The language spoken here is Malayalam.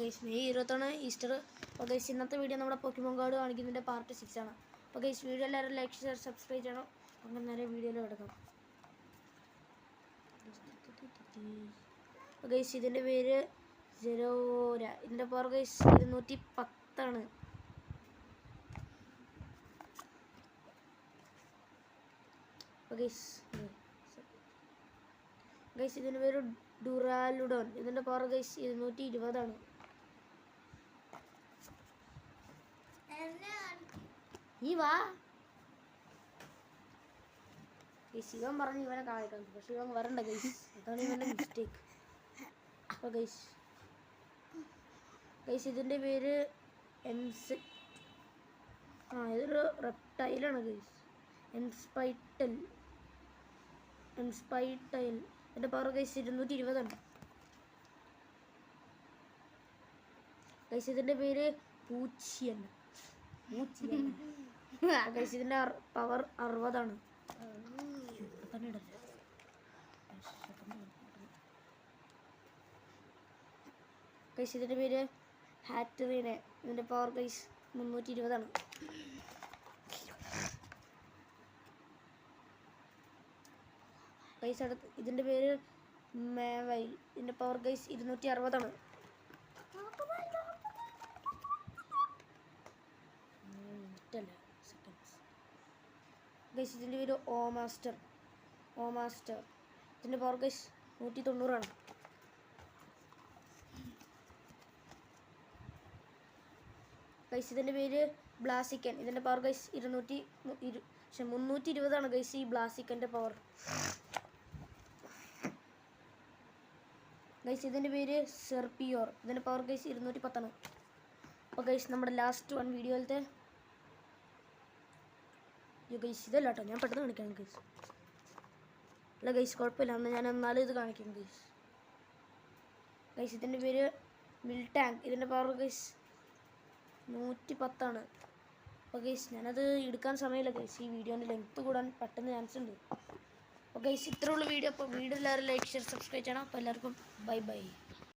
Guys May 21 Easter. അപ്പോൾ ഗൈസ് ഇന്നത്തെ വീഡിയോ നമ്മുടെ പോക്കിമോൻ കാർഡ് കാണിക്കുന്നതിൻ്റെ പാർട്ട് 6 ആണ്. അപ്പോൾ ഗൈസ് വീഡിയോ എല്ലാവരും ലൈക്ക് ഷെയർ സബ്സ്ക്രൈബ് ചെയ്യണം. അങ്ങനെ നേരെ വീഡിയോയിൽ കിടക്കാം. അപ്പോൾ ഗൈസ് ഇതിൻ്റെ പേര് ജെറോര. ഇതിൻ്റെ പവർ ഗൈസ് 210 അപ്പോൾ ഗൈസ് ഇതിൻ്റെ പേര് ഡുറാലുഡോൺ. ഇതിൻ്റെ പവർ ഗൈസ് 220. ഈ വാ ശിവൻ പറഞ്ഞ് ഇവനെ കാണിക്കണം, പക്ഷെ ഇവൻ വരണ്ട ഗൈസ്, അതാണ് ഇവൻ്റെ മിസ്റ്റേക്ക്. അപ്പോൾ ഗൈസ് ഇതിൻ്റെ പേര് ഇതൊരു റെപ്റ്റൈലാണ് ഗൈസ്. എൻസ്പൈറ്റൈൽ. എൻ്റെ പവർ ഗൈസ് 220. ഗൈസ് ഇതിൻ്റെ പേര് പൂച്ചിയൻ. ഗൈസ് ഇതിൻ്റെ പവർ 60. ഗൈസ് ഇതിൻ്റെ പേര് ഹാറ്ററീനെ. ഇതിൻ്റെ പവർ ഗൈസ് 320. ഗൈസ് അടുത്ത് ഇതിൻ്റെ പേര് മേവൈൽ. ഇതിൻ്റെ പവർ ഗൈസ് 260. ഗൈസ് ഇതിൻ്റെ പേര് ഓമാസ്റ്റർ. ഇതിൻ്റെ പവർ ഗൈസ് 190. ഗൈസ് ഇതിൻ്റെ പേര് ബ്ലാസിക്കൻ. ഇതിൻ്റെ പവർ ഗൈസ് 320 ഗൈസ് ഈ ബ്ലാസിക്കൻ്റെ പവർ. ഗൈസ് ഇതിൻ്റെ പേര് സെർപ്പിയോർ. ഇതിൻ്റെ പവർ ഗൈസ് 210. അപ്പോൾ ഗൈസ് നമ്മുടെ ലാസ്റ്റ് വൺ വീഡിയോയിലത്തെ ഗൈസ് ഇതല്ല കേട്ടോ, ഞാൻ പെട്ടെന്ന് കാണിക്കാം ഗൈസ്. അല്ല ഗൈസ് കുഴപ്പമില്ല, അന്ന് ഞാൻ എന്നാലും ഇത് കാണിക്കാം ഗൈസ്. ഇതിൻ്റെ പേര് മിൽടാങ്ക്. ഇതിൻ്റെ പവർ ഗൈസ് 110. അപ്പോൾ ഗൈസ് ഞാനത് എടുക്കാൻ സമയമില്ല ഗൈസ്, ഈ വീഡിയോൻ്റെ ലെങ്ത്ത് കൂടാൻ പെട്ടെന്ന് ചാൻസ് ഉണ്ട്. അപ്പോൾ ഗൈസ് ഇത്രയുള്ള വീഡിയോ. അപ്പോൾ വീഡിയോ എല്ലാവരും ലൈക്ക് ഷെയർ സബ്സ്ക്രൈബ് ചെയ്യണം. അപ്പോൾ എല്ലാവർക്കും ബൈ.